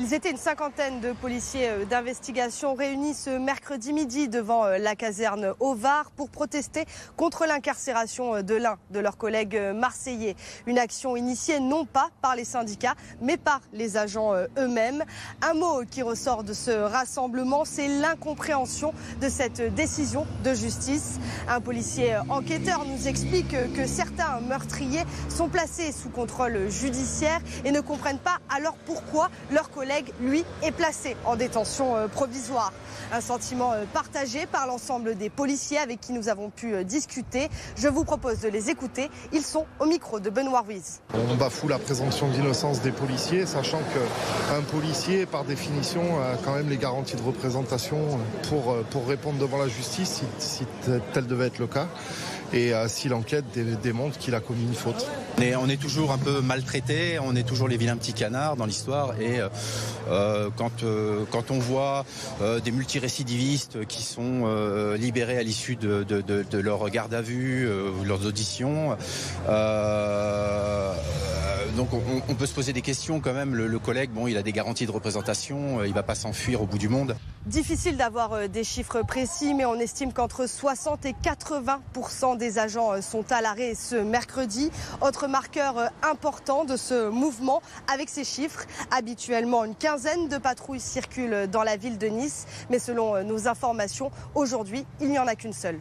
Ils étaient une cinquantaine de policiers d'investigation réunis ce mercredi midi devant la caserne au Var pour protester contre l'incarcération de l'un de leurs collègues marseillais. Une action initiée non pas par les syndicats mais par les agents eux-mêmes. Un mot qui ressort de ce rassemblement, c'est l'incompréhension de cette décision de justice. Un policier enquêteur nous explique que certains meurtriers sont placés sous contrôle judiciaire et ne comprennent pas alors pourquoi leur collègue, lui, est placé en détention provisoire. Un sentiment partagé par l'ensemble des policiers avec qui nous avons pu discuter. Je vous propose de les écouter. Ils sont au micro de Benoît Ruiz. On bafoue la présomption d'innocence des policiers, sachant qu'un policier, par définition, a quand même les garanties de représentation pour répondre devant la justice, si tel devait être le cas. Et si l'enquête démontre qu'il a commis une faute. On est toujours un peu maltraités, on est toujours les vilains petits canards dans l'histoire. Et quand on voit des multirécidivistes qui sont libérés à l'issue de leur garde à vue ou de leurs auditions, donc on peut se poser des questions quand même. Le collègue, il a des garanties de représentation, il ne va pas s'enfuir au bout du monde. Difficile d'avoir des chiffres précis, mais on estime qu'entre 60 et 80% des agents sont à l'arrêt ce mercredi. Autre marqueur important de ce mouvement avec ces chiffres. Habituellement, une quinzaine de patrouilles circulent dans la ville de Nice, mais selon nos informations, aujourd'hui, il n'y en a qu'une seule.